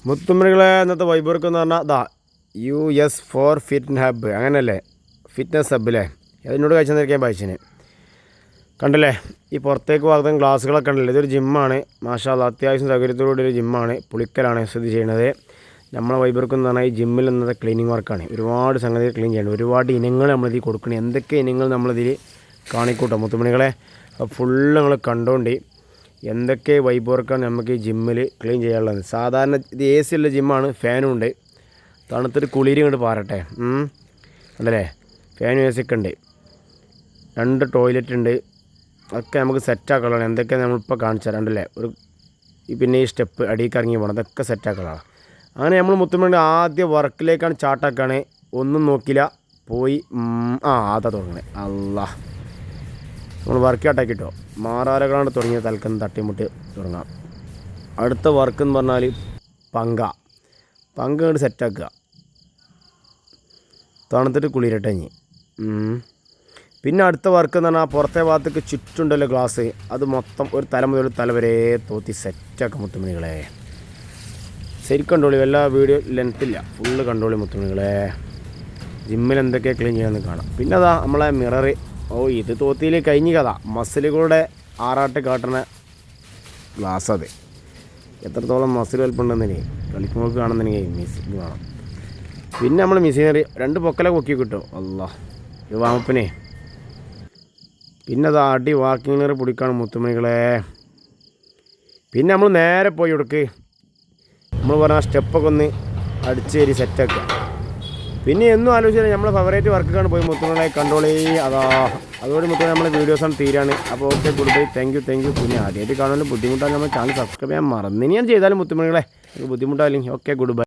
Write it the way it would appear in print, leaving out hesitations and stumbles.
മുത്തുമണികളെ ഇന്നത്തെ വൈബർക്ക് എന്ന് പറഞ്ഞാൽ US4 ഫിറ്റ് ഹബ്ബ് അങ്ങനെയല്ലേ, ഫിറ്റ്നസ് ഹബ്ബല്ലേ. അതിനോട് കഴിച്ചു നിൽക്കാൻ വായിച്ചിന് കണ്ടല്ലേ. ഈ പുറത്തേക്ക് ഭാഗത്തും ഗ്ലാസ്സുകളൊക്കെ ഉണ്ടല്ലോ. ഇതൊരു ജിമ്മാണ്. മാഷാ അല്ലാഹ്, അത്യാവശ്യം സൗകര്യത്തോടുകൂടി ഒരു ജിമ്മാണ്. പുളിക്കലാണ് സ്ഥിതി ചെയ്യുന്നത്. നമ്മളെ വൈബർക്ക് എന്ന് പറഞ്ഞാൽ ഈ ജിമ്മിൽ നിന്നത് ക്ലീനിങ് വർക്കാണ്. ഒരുപാട് സംഗതികൾ ക്ലീൻ ചെയ്യണം. ഒരുപാട് ഇനങ്ങൾ നമ്മളിതിൽ കൊടുക്കണം. എന്തൊക്കെ ഇനങ്ങൾ നമ്മളിതിൽ കാണിക്കൂട്ടോ മുത്തുമണികളെ. അപ്പോൾ ഫുള്ള് നിങ്ങൾ കണ്ടോണ്ടി എന്തൊക്കെ വൈബ് വർക്കാണ് നമുക്ക് ഈ ജിമ്മിൽ ക്ലീൻ ചെയ്യാനുള്ളത്. സാധാരണ ഇത് AC ഉള്ള ജിമ്മാണ്, ഫാനും ഉണ്ട്. തണുത്തൊരു കുളിരി ഇങ്ങോട്ട് പാറട്ടെ. ഉണ്ടല്ലേ, ഫാനും AC ഒക്കെ ഉണ്ട്. 2 ടോയ്ലറ്റ് ഉണ്ട്. ഒക്കെ നമുക്ക് സെറ്റാക്കണം. എന്തൊക്കെയാണ് നമ്മളിപ്പോൾ കാണിച്ചു തരാണ്ടല്ലേ. പിന്നെ ഈ സ്റ്റെപ്പ് അടിയിലേക്ക് ഇറങ്ങി പോകണം, അതൊക്കെ സെറ്റാക്കണം. അങ്ങനെ നമ്മൾ മുത്തുമണി ആദ്യ വർക്കിലേക്കാണ് ചാട്ടാക്കാണ്. ഒന്നും നോക്കില്ല, പോയി അതാ തുടങ്ങണേ. അല്ലാ, നമ്മൾ വർക്ക് ചാട്ടാക്കിട്ടോ മാറാരകളാണ് തുടങ്ങിയ തൽക്കം തട്ടിമുട്ടി തുടങ്ങാം. അടുത്ത വർക്ക് എന്ന് പറഞ്ഞാൽ പങ്ക കൊണ്ട് സെറ്റാക്കുക. തണുത്തിട്ട് കുളിരട്ടെ ഇനി. പിന്നെ അടുത്ത വർക്ക് എന്ന് പറഞ്ഞാൽ പുറത്തെ ഭാഗത്തേക്ക് ചുറ്റുണ്ടല്ലോ ഗ്ലാസ്, അത് മൊത്തം ഒരു തല മുതൽ തല വരെ തോത്തി സെറ്റാക്കാം മുത്തുമണികളെ. ശരിക്കും കണ്ടോളി, എല്ലാ വീഡിയോ ലെങ്ത്തില്ല, ഫുള്ള് കണ്ടോളി മുത്തുമണികളെ. ജിമ്മിൽ എന്തൊക്കെ ക്ലീൻ ചെയ്യാമെന്ന് കാണാം. പിന്നെ അതാ നമ്മളെ മിററ്. ഇത് തോത്തിയിൽ കഴിഞ്ഞ കഥ. മസിലുകളുടെ ആറാട്ട് കാട്ടുന്ന ഗ്ലാസ്. അത് എത്രത്തോളം മസിൽ വലുപ്പുണ്ടെന്നേ കളിക്കുമ്പോൾ കാണുന്നെങ്കിൽ ഇത് വേണം. പിന്നെ നമ്മൾ മെഷീനറി 2 പൊക്കല പൊക്കി കിട്ടും. അല്ലാ, ഇത് വാമപ്പിനെ. പിന്നെ അത് അടി വാക്കിങ്ങിനറി പിടിക്കാണ് മുത്തുമണികളെ. പിന്നെ നമ്മൾ നേരെ പോയി കൊടുക്ക്. നമ്മൾ പറഞ്ഞ സ്റ്റെപ്പൊക്കെ ഒന്ന് അടിച്ച് കയറി സെറ്റാക്കുക. പിന്നെ എന്നും ആലോചിച്ചാൽ നമ്മളെ ഫേവറേറ്റ് വർക്കാണ് പോയി മുത്തുമണികളെ കണ്ടോളി. അതോടെ മുത്തുമണി നമ്മളെ വീഡിയോസാണ് തീരാണ്. അപ്പോൾ okay, good bye, thank you. പിന്നെ ആദ്യമായിട്ട് കാണാനും ബുദ്ധിമുട്ടാണ്. നമ്മൾ ചാനൽ സബ്സ്ക്രൈബ് ചെയ്യാൻ മറന്നിനി ഞാൻ ചെയ്താലും മുത്തുമണികളെ ബുദ്ധിമുട്ടായില്ലെങ്കിൽ ഓക്കെ, ഗുഡ് ബൈ.